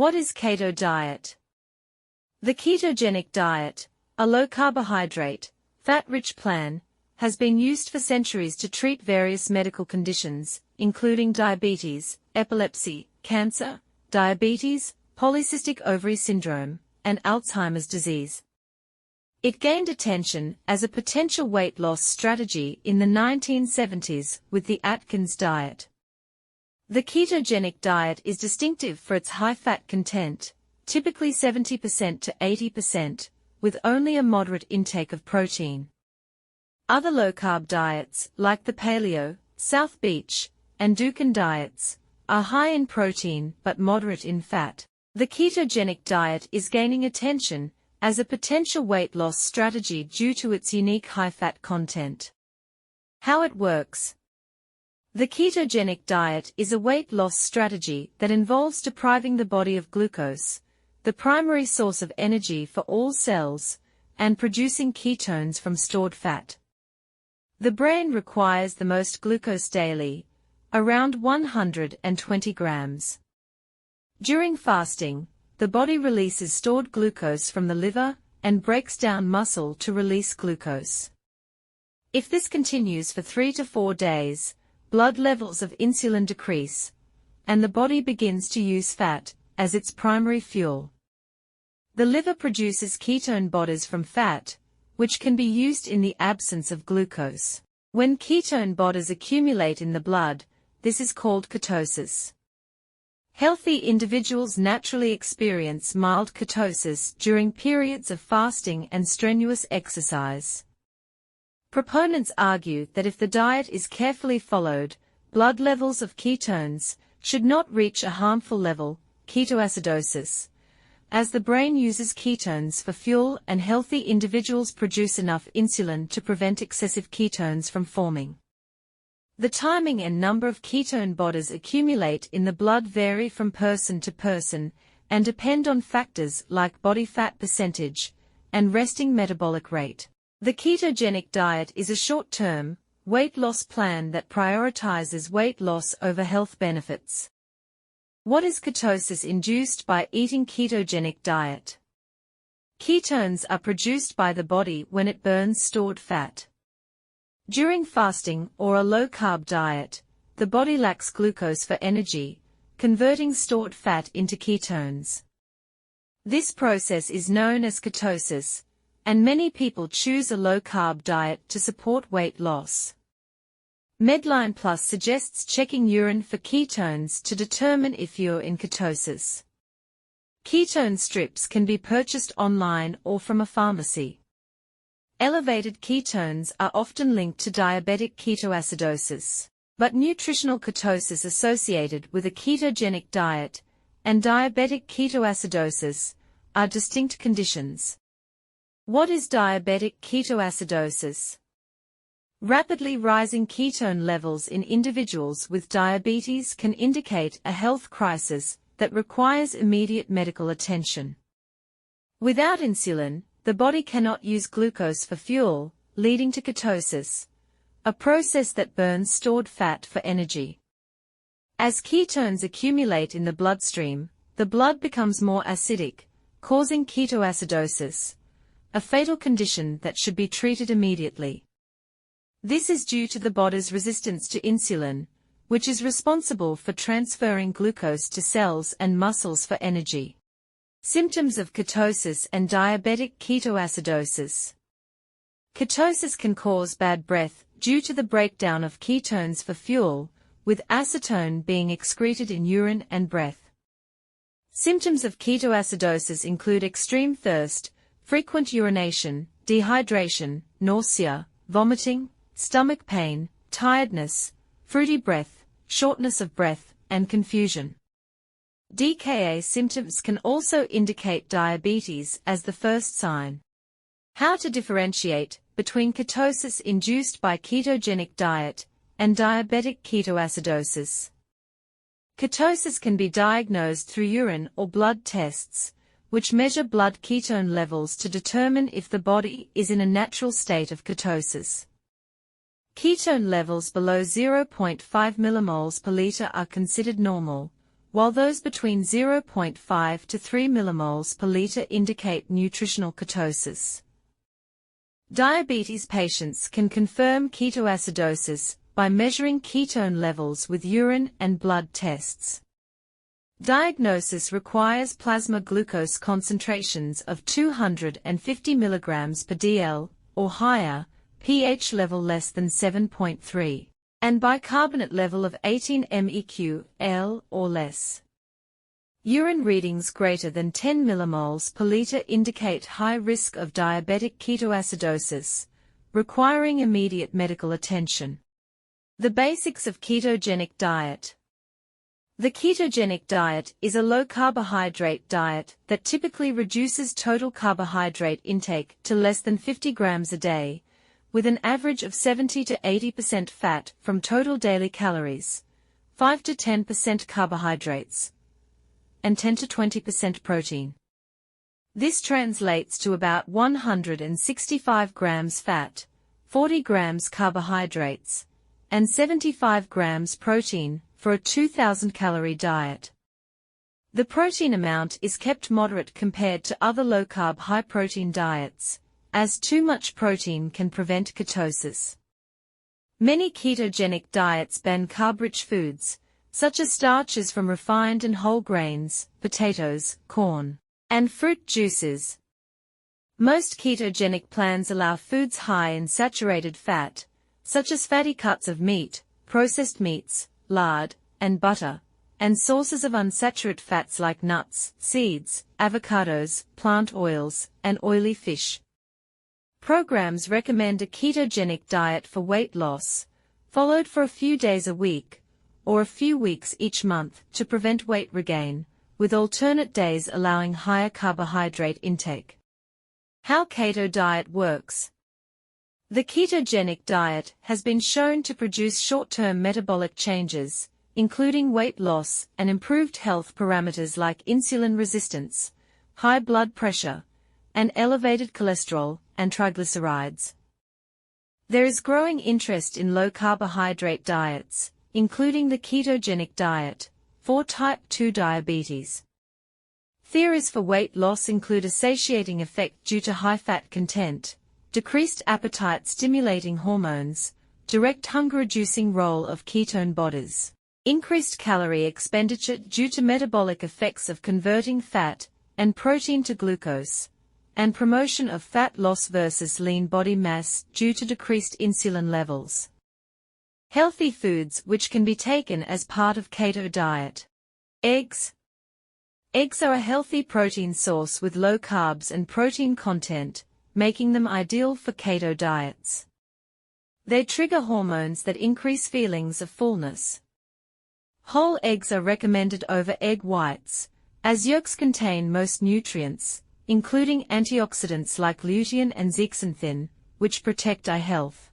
What is keto diet? The ketogenic diet, a low-carbohydrate, fat-rich plan, has been used for centuries to treat various medical conditions, including diabetes, epilepsy, cancer, diabetes, polycystic ovary syndrome, and Alzheimer's disease. It gained attention as a potential weight loss strategy in the 1970s with the Atkins diet. The ketogenic diet is distinctive for its high fat content, typically 70% to 80%, with only a moderate intake of protein. Other low-carb diets, like the Paleo, South Beach, and Dukan diets, are high in protein but moderate in fat. The ketogenic diet is gaining attention as a potential weight loss strategy due to its unique high-fat content. How it works. The ketogenic diet is a weight loss strategy that involves depriving the body of glucose, the primary source of energy for all cells, and producing ketones from stored fat. The brain requires the most glucose daily, around 120 grams. During fasting, the body releases stored glucose from the liver and breaks down muscle to release glucose. If this continues for 3 to 4 days, blood levels of insulin decrease, and the body begins to use fat as its primary fuel. The liver produces ketone bodies from fat, which can be used in the absence of glucose. When ketone bodies accumulate in the blood, this is called ketosis. Healthy individuals naturally experience mild ketosis during periods of fasting and strenuous exercise. Proponents argue that if the diet is carefully followed, blood levels of ketones should not reach a harmful level, ketoacidosis, as the brain uses ketones for fuel and healthy individuals produce enough insulin to prevent excessive ketones from forming. The timing and number of ketone bodies accumulate in the blood vary from person to person and depend on factors like body fat percentage and resting metabolic rate. The ketogenic diet is a short-term, weight loss plan that prioritizes weight loss over health benefits. What is ketosis induced by eating ketogenic diet? Ketones are produced by the body when it burns stored fat. During fasting or a low-carb diet, the body lacks glucose for energy, converting stored fat into ketones. This process is known as ketosis, and many people choose a low-carb diet to support weight loss. Medline Plus suggests checking urine for ketones to determine if you're in ketosis. Ketone strips can be purchased online or from a pharmacy. Elevated ketones are often linked to diabetic ketoacidosis, but nutritional ketosis associated with a ketogenic diet and diabetic ketoacidosis are distinct conditions. What is diabetic ketoacidosis? Rapidly rising ketone levels in individuals with diabetes can indicate a health crisis that requires immediate medical attention. Without insulin, the body cannot use glucose for fuel, leading to ketosis, a process that burns stored fat for energy. As ketones accumulate in the bloodstream, the blood becomes more acidic, causing ketoacidosis, a fatal condition that should be treated immediately. This is due to the body's resistance to insulin, which is responsible for transferring glucose to cells and muscles for energy. Symptoms of ketosis and diabetic ketoacidosis. Ketosis can cause bad breath due to the breakdown of ketones for fuel, with acetone being excreted in urine and breath. Symptoms of ketoacidosis include extreme thirst, frequent urination, dehydration, nausea, vomiting, stomach pain, tiredness, fruity breath, shortness of breath, and confusion. DKA symptoms can also indicate diabetes as the first sign. How to differentiate between ketosis induced by ketogenic diet and diabetic ketoacidosis. Ketosis can be diagnosed through urine or blood tests, which measure blood ketone levels to determine if the body is in a natural state of ketosis. Ketone levels below 0.5 millimoles per liter are considered normal, while those between 0.5 to 3 millimoles per liter indicate nutritional ketosis. Diabetes patients can confirm ketoacidosis by measuring ketone levels with urine and blood tests. Diagnosis requires plasma glucose concentrations of 250 mg per dl or higher, pH level less than 7.3, and bicarbonate level of 18 meq/L or less. Urine readings greater than 10 millimoles per liter indicate high risk of diabetic ketoacidosis, requiring immediate medical attention. The basics of ketogenic diet. The ketogenic diet is a low-carbohydrate diet that typically reduces total carbohydrate intake to less than 50 grams a day, with an average of 70 to 80% fat from total daily calories, 5 to 10% carbohydrates, and 10 to 20% protein. This translates to about 165 grams fat, 40 grams carbohydrates, and 75 grams protein for a 2,000-calorie diet. The protein amount is kept moderate compared to other low-carb high-protein diets, as too much protein can prevent ketosis. Many ketogenic diets ban carb-rich foods, such as starches from refined and whole grains, potatoes, corn, and fruit juices. Most ketogenic plans allow foods high in saturated fat, such as fatty cuts of meat, processed meats, lard, and butter, and sources of unsaturated fats like nuts, seeds, avocados, plant oils, and oily fish. Programs recommend a ketogenic diet for weight loss, followed for a few days a week, or a few weeks each month to prevent weight regain, with alternate days allowing higher carbohydrate intake. How keto diet works. The ketogenic diet has been shown to produce short-term metabolic changes, including weight loss and improved health parameters like insulin resistance, high blood pressure, and elevated cholesterol and triglycerides. There is growing interest in low-carbohydrate diets, including the ketogenic diet, for type 2 diabetes. Theories for weight loss include a satiating effect due to high fat content, decreased appetite-stimulating hormones, direct hunger-reducing role of ketone bodies, increased calorie expenditure due to metabolic effects of converting fat and protein to glucose, and promotion of fat loss versus lean body mass due to decreased insulin levels. Healthy foods which can be taken as part of keto diet. Eggs. Eggs are a healthy protein source with low carbs and protein content, making them ideal for keto diets. They trigger hormones that increase feelings of fullness. Whole eggs are recommended over egg whites, as yolks contain most nutrients, including antioxidants like lutein and zeaxanthin, which protect eye health.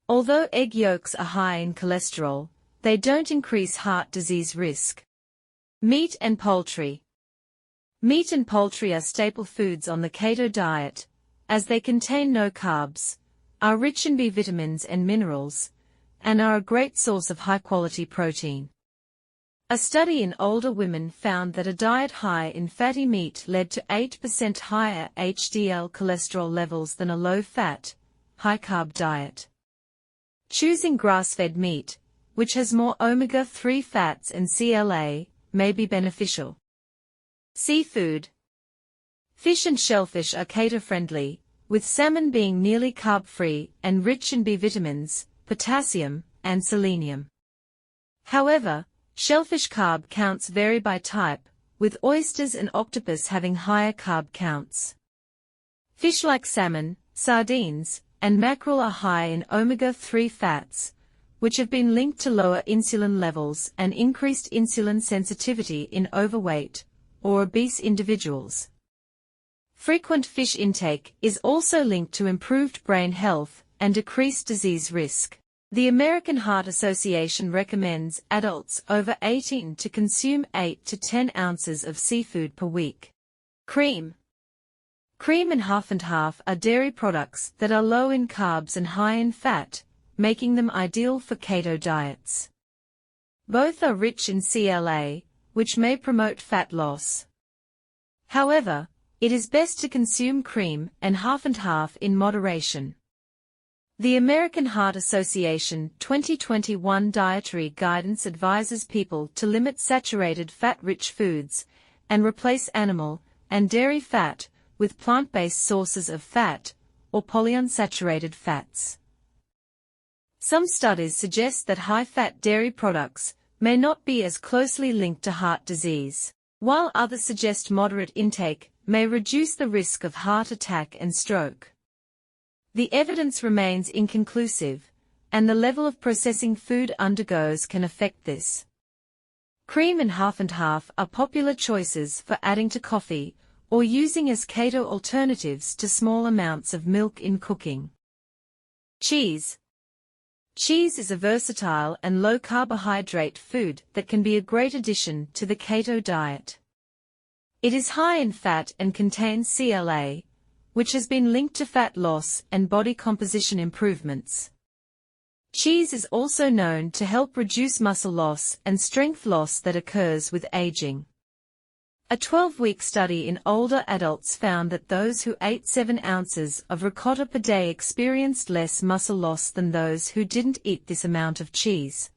Although egg yolks are high in cholesterol, they don't increase heart disease risk. Meat and poultry. Meat and poultry are staple foods on the keto diet, as they contain no carbs, are rich in B vitamins and minerals, and are a great source of high-quality protein. A study in older women found that a diet high in fatty meat led to 8% higher HDL cholesterol levels than a low-fat, high-carb diet. Choosing grass-fed meat, which has more omega-3 fats and CLA, may be beneficial. Seafood. Fish and shellfish are keto-friendly, with salmon being nearly carb-free and rich in B vitamins, potassium, and selenium. However, shellfish carb counts vary by type, with oysters and octopus having higher carb counts. Fish like salmon, sardines, and mackerel are high in omega-3 fats, which have been linked to lower insulin levels and increased insulin sensitivity in overweight or obese individuals. Frequent fish intake is also linked to improved brain health and decreased disease risk. The American Heart Association recommends adults over 18 to consume 8 to 10 ounces of seafood per week. Cream. Cream and half are dairy products that are low in carbs and high in fat, making them ideal for keto diets. Both are rich in CLA, which may promote fat loss. However, it is best to consume cream and half in moderation. The American Heart Association 2021 dietary guidance advises people to limit saturated fat-rich foods and replace animal and dairy fat with plant-based sources of fat or polyunsaturated fats. Some studies suggest that high-fat dairy products may not be as closely linked to heart disease, while others suggest moderate intake may reduce the risk of heart attack and stroke. The evidence remains inconclusive, and the level of processing food undergoes can affect this. Cream and half are popular choices for adding to coffee or using as keto alternatives to small amounts of milk in cooking. Cheese. Cheese is a versatile and low-carbohydrate food that can be a great addition to the keto diet. It is high in fat and contains CLA, which has been linked to fat loss and body composition improvements. Cheese is also known to help reduce muscle loss and strength loss that occurs with aging. A 12-week study in older adults found that those who ate 7 ounces of ricotta per day experienced less muscle loss than those who didn't eat this amount of cheese.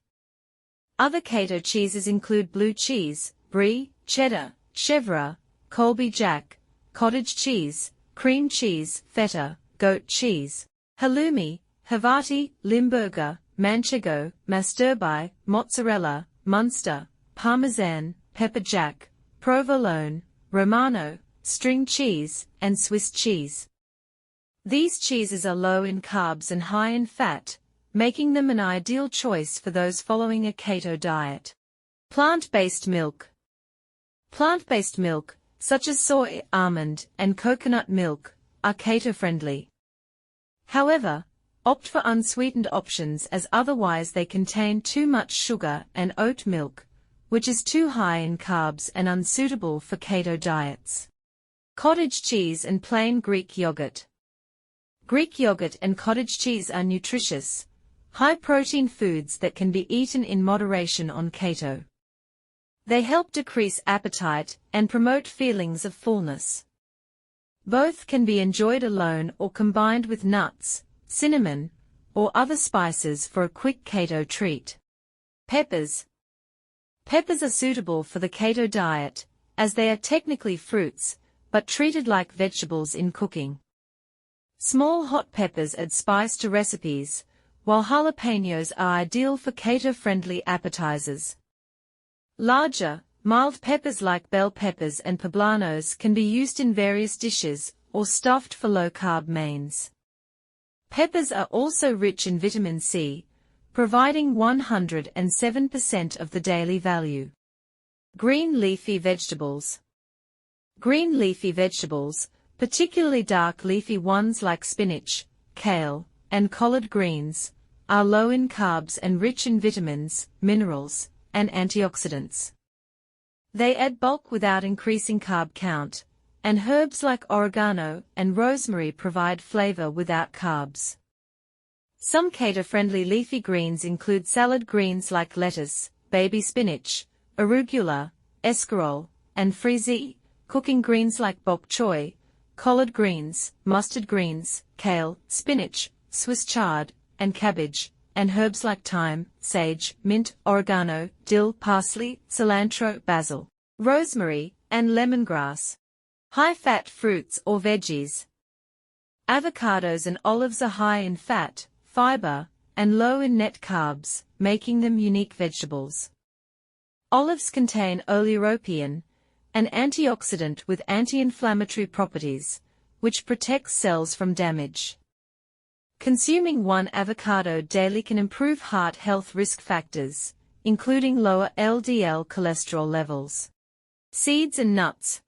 Other keto cheeses include blue cheese, brie, cheddar, chèvre, Colby Jack, cottage cheese, cream cheese, feta, goat cheese, halloumi, Havarti, Limburger, Manchego, Masturbai, mozzarella, Munster, Parmesan, pepper jack, provolone, Romano, string cheese, and Swiss cheese. These cheeses are low in carbs and high in fat, making them an ideal choice for those following a keto diet. Plant-based milk. Plant-based milk, such as soy, almond, and coconut milk, are keto-friendly. However, opt for unsweetened options as otherwise they contain too much sugar, and oat milk, which is too high in carbs and unsuitable for keto diets. Cottage cheese and plain Greek yogurt. Greek yogurt and cottage cheese are nutritious, high-protein foods that can be eaten in moderation on keto. They help decrease appetite and promote feelings of fullness. Both can be enjoyed alone or combined with nuts, cinnamon, or other spices for a quick keto treat. Peppers. Peppers are suitable for the keto diet, as they are technically fruits, but treated like vegetables in cooking. Small hot peppers add spice to recipes, while jalapenos are ideal for keto-friendly appetizers. Larger, mild peppers like bell peppers and poblanos can be used in various dishes or stuffed for low-carb mains. Peppers are also rich in vitamin C, providing 107% of the daily value. Green leafy vegetables. Green leafy vegetables, particularly dark leafy ones like spinach, kale, and collard greens, are low in carbs and rich in vitamins, minerals, and antioxidants. They add bulk without increasing carb count, and herbs like oregano and rosemary provide flavor without carbs. Some keto-friendly leafy greens include salad greens like lettuce, baby spinach, arugula, escarole, and frisee, cooking greens like bok choy, collard greens, mustard greens, kale, spinach, Swiss chard, and cabbage, and herbs like thyme, sage, mint, oregano, dill, parsley, cilantro, basil, rosemary, and lemongrass. High-fat fruits or veggies. Avocados and olives are high in fat, fiber, and low in net carbs, making them unique vegetables. Olives contain oleuropein, an antioxidant with anti-inflammatory properties, which protects cells from damage. Consuming 1 avocado daily can improve heart health risk factors, including lower LDL cholesterol levels. Seeds and nuts.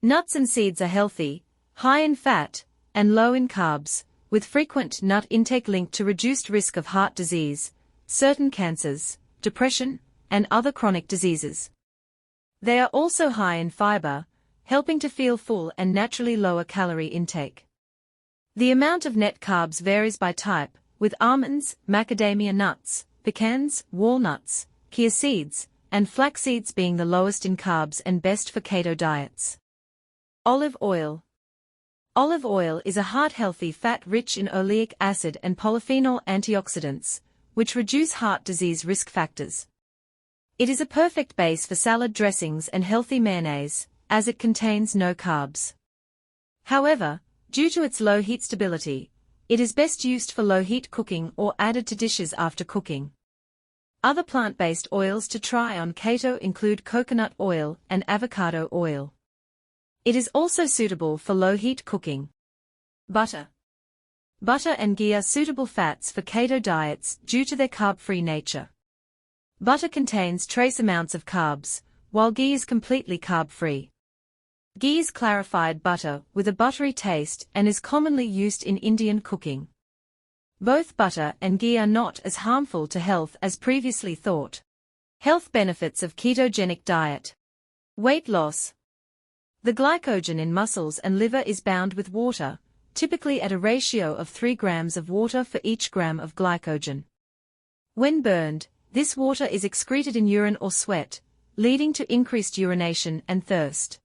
Nuts and seeds are healthy, high in fat, and low in carbs, with frequent nut intake linked to reduced risk of heart disease, certain cancers, depression, and other chronic diseases. They are also high in fiber, helping to feel full and naturally lower calorie intake. The amount of net carbs varies by type, with almonds, macadamia nuts, pecans, walnuts, chia seeds, and flax seeds being the lowest in carbs and best for keto diets. Olive oil. Olive oil is a heart-healthy fat rich in oleic acid and polyphenol antioxidants, which reduce heart disease risk factors. It is a perfect base for salad dressings and healthy mayonnaise, as it contains no carbs. However, due to its low heat stability, it is best used for low-heat cooking or added to dishes after cooking. Other plant-based oils to try on keto include coconut oil and avocado oil. It is also suitable for low-heat cooking. Butter. Butter and ghee are suitable fats for keto diets due to their carb-free nature. Butter contains trace amounts of carbs, while ghee is completely carb-free. Ghee is clarified butter with a buttery taste and is commonly used in Indian cooking. Both butter and ghee are not as harmful to health as previously thought. Health benefits of ketogenic diet. Weight loss. The glycogen in muscles and liver is bound with water, typically at a ratio of 3 grams of water for each gram of glycogen. When burned, this water is excreted in urine or sweat, leading to increased urination and thirst.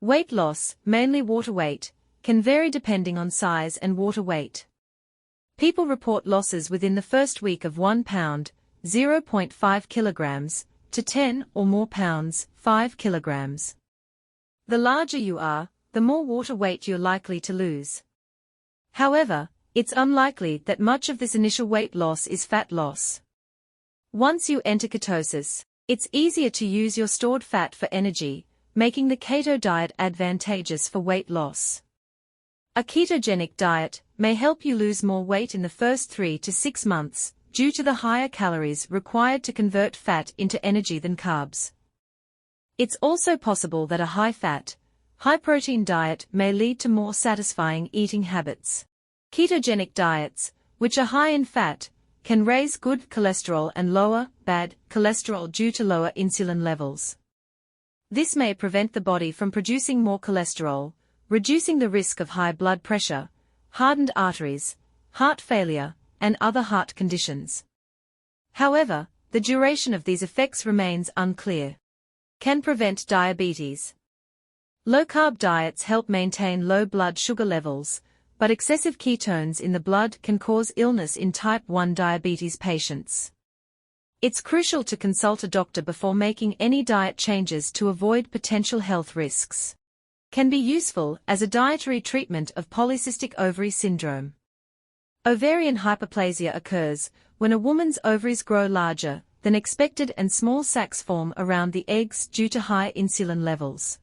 Weight loss, mainly water weight, can vary depending on size and water weight. People report losses within the first week of 1 pound, 0.5 kilograms, to 10 or more pounds, 5 kilograms. The larger you are, the more water weight you're likely to lose. However, it's unlikely that much of this initial weight loss is fat loss. Once you enter ketosis, it's easier to use your stored fat for energy, making the keto diet advantageous for weight loss. A ketogenic diet may help you lose more weight in the first 3 to 6 months, due to the higher calories required to convert fat into energy than carbs. It's also possible that a high-fat, high-protein diet may lead to more satisfying eating habits. Ketogenic diets, which are high in fat, can raise good cholesterol and lower bad cholesterol due to lower insulin levels. This may prevent the body from producing more cholesterol, reducing the risk of high blood pressure, hardened arteries, heart failure, and other heart conditions. However, the duration of these effects remains unclear. Can prevent diabetes. Low-carb diets help maintain low blood sugar levels, but excessive ketones in the blood can cause illness in type 1 diabetes patients. It's crucial to consult a doctor before making any diet changes to avoid potential health risks. Can be useful as a dietary treatment of polycystic ovary syndrome. Ovarian hyperplasia occurs when a woman's ovaries grow larger than expected and small sacs form around the eggs due to high insulin levels.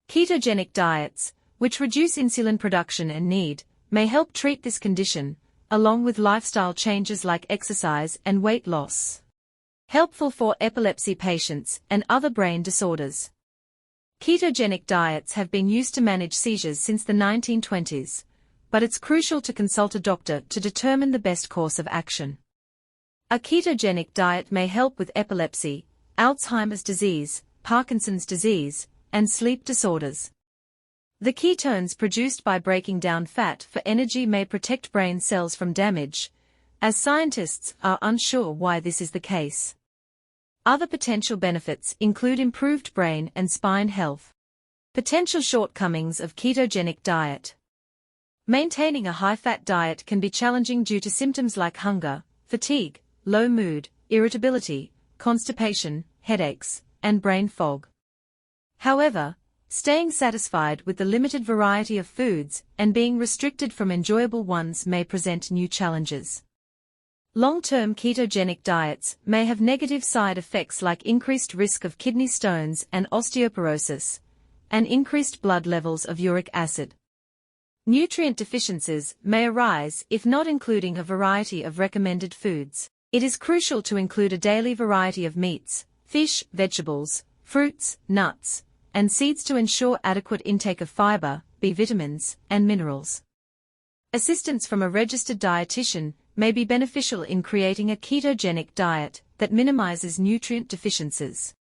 Ketogenic diets, which reduce insulin production and need, may help treat this condition, along with lifestyle changes like exercise and weight loss. Helpful for epilepsy patients and other brain disorders. Ketogenic diets have been used to manage seizures since the 1920s, but it's crucial to consult a doctor to determine the best course of action. A ketogenic diet may help with epilepsy, Alzheimer's disease, Parkinson's disease, and sleep disorders. The ketones produced by breaking down fat for energy may protect brain cells from damage, as scientists are unsure why this is the case. Other potential benefits include improved brain and spine health. Potential shortcomings of ketogenic diet. Maintaining a high-fat diet can be challenging due to symptoms like hunger, fatigue, low mood, irritability, constipation, headaches, and brain fog. However, staying satisfied with the limited variety of foods and being restricted from enjoyable ones may present new challenges. Long-term ketogenic diets may have negative side effects like increased risk of kidney stones and osteoporosis, and increased blood levels of uric acid. Nutrient deficiencies may arise if not including a variety of recommended foods. It is crucial to include a daily variety of meats, fish, vegetables, fruits, nuts, and seeds to ensure adequate intake of fiber, B vitamins, and minerals. Assistance from a registered dietitian may be beneficial in creating a ketogenic diet that minimizes nutrient deficiencies.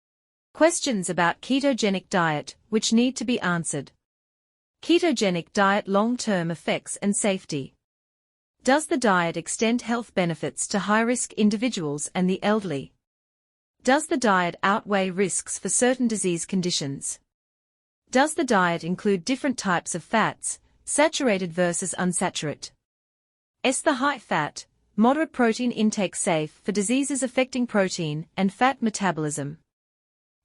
Questions about ketogenic diet which need to be answered. Ketogenic diet long-term effects and safety. Does the diet extend health benefits to high-risk individuals and the elderly? Does the diet outweigh risks for certain disease conditions? Does the diet include different types of fats, saturated versus unsaturated? Is the high fat, moderate protein intake safe for diseases affecting protein and fat metabolism?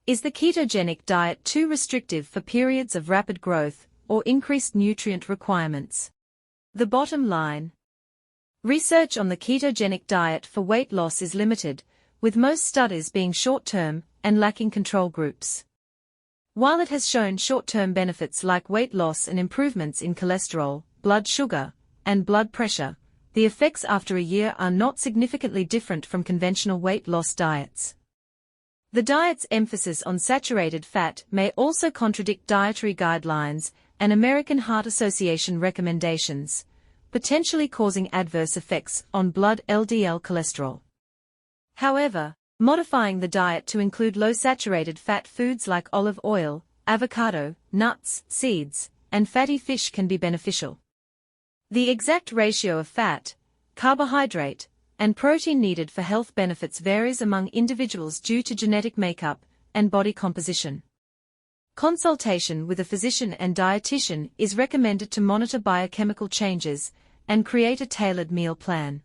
Is the ketogenic diet too restrictive for periods of rapid growth or increased nutrient requirements? The bottom line. Research on the ketogenic diet for weight loss is limited, with most studies being short-term and lacking control groups. While it has shown short-term benefits like weight loss and improvements in cholesterol, blood sugar, and blood pressure, the effects after a year are not significantly different from conventional weight loss diets. The diet's emphasis on saturated fat may also contradict dietary guidelines and American Heart Association recommendations, potentially causing adverse effects on blood LDL cholesterol. However, modifying the diet to include low-saturated fat foods like olive oil, avocado, nuts, seeds, and fatty fish can be beneficial. The exact ratio of fat, carbohydrate, and protein needed for health benefits varies among individuals due to genetic makeup and body composition. Consultation with a physician and dietitian is recommended to monitor biochemical changes and create a tailored meal plan.